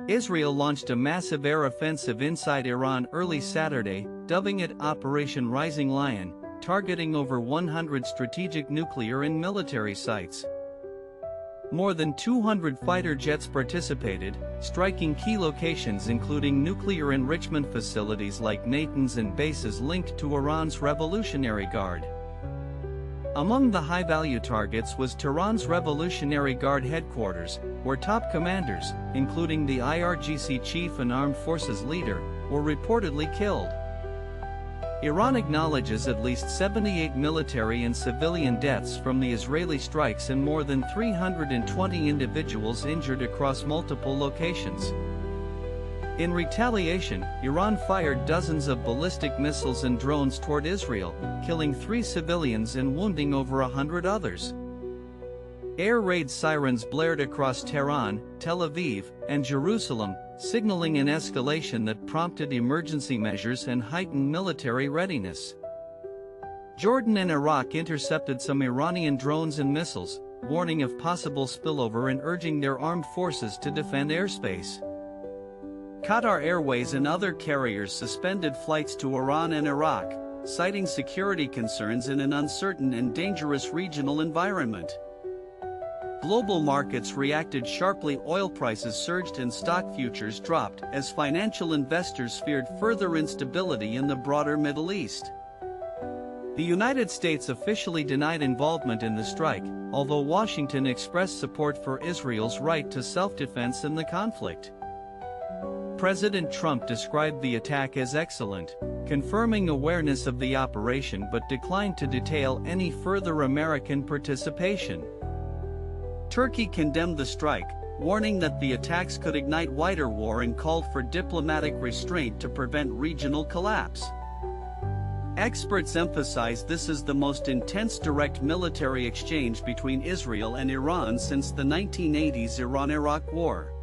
Israel launched a massive air offensive inside Iran early Saturday, dubbing it Operation Rising Lion, targeting over 100 strategic nuclear and military sites. More than 200 fighter jets participated, striking key locations including nuclear enrichment facilities like Natanz and bases linked to Iran's Revolutionary Guard. Among the high-value targets was Tehran's Revolutionary Guard headquarters, where top commanders, including the IRGC chief and armed forces leader, were reportedly killed. Iran acknowledges at least 78 military and civilian deaths from the Israeli strikes and more than 320 individuals injured across multiple locations. In retaliation, Iran fired dozens of ballistic missiles and drones toward Israel, killing 3 civilians and wounding over 100 others. Air raid sirens blared across Tehran, Tel Aviv, and Jerusalem, signaling an escalation that prompted emergency measures and heightened military readiness. Jordan and Iraq intercepted some Iranian drones and missiles, warning of possible spillover and urging their armed forces to defend airspace. Qatar Airways and other carriers suspended flights to Iran and Iraq, citing security concerns in an uncertain and dangerous regional environment. Global markets reacted sharply. Oil prices surged and stock futures dropped as financial investors feared further instability in the broader Middle East. The United States officially denied involvement in the strike, although Washington expressed support for Israel's right to self-defense in the conflict. President Trump described the attack as excellent, confirming awareness of the operation but declined to detail any further American participation. Turkey condemned the strike, warning that the attacks could ignite wider war and called for diplomatic restraint to prevent regional collapse. Experts emphasize this is the most intense direct military exchange between Israel and Iran since the 1980s Iran-Iraq War.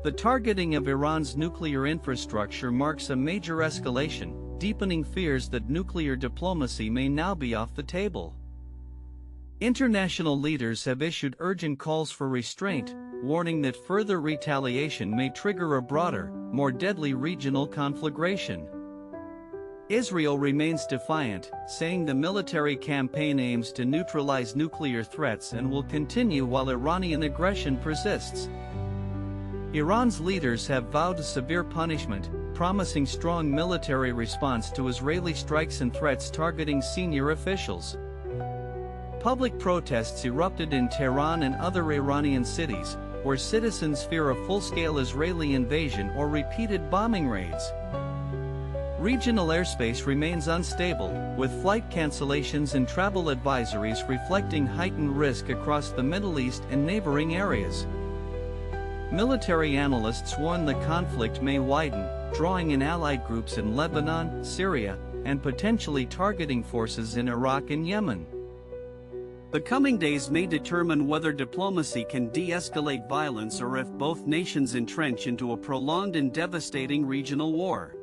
The targeting of Iran's nuclear infrastructure marks a major escalation, deepening fears that nuclear diplomacy may now be off the table. International leaders have issued urgent calls for restraint, warning that further retaliation may trigger a broader, more deadly regional conflagration. Israel remains defiant, saying the military campaign aims to neutralize nuclear threats and will continue while Iranian aggression persists. Iran's leaders have vowed severe punishment, promising strong military response to Israeli strikes and threats targeting senior officials. Public protests erupted in Tehran and other Iranian cities, where citizens fear a full-scale Israeli invasion or repeated bombing raids. Regional airspace remains unstable, with flight cancellations and travel advisories reflecting heightened risk across the Middle East and neighboring areas. Military analysts warn the conflict may widen, drawing in allied groups in Lebanon, Syria, and potentially targeting forces in Iraq and Yemen. The coming days may determine whether diplomacy can de-escalate violence or if both nations entrench into a prolonged and devastating regional war.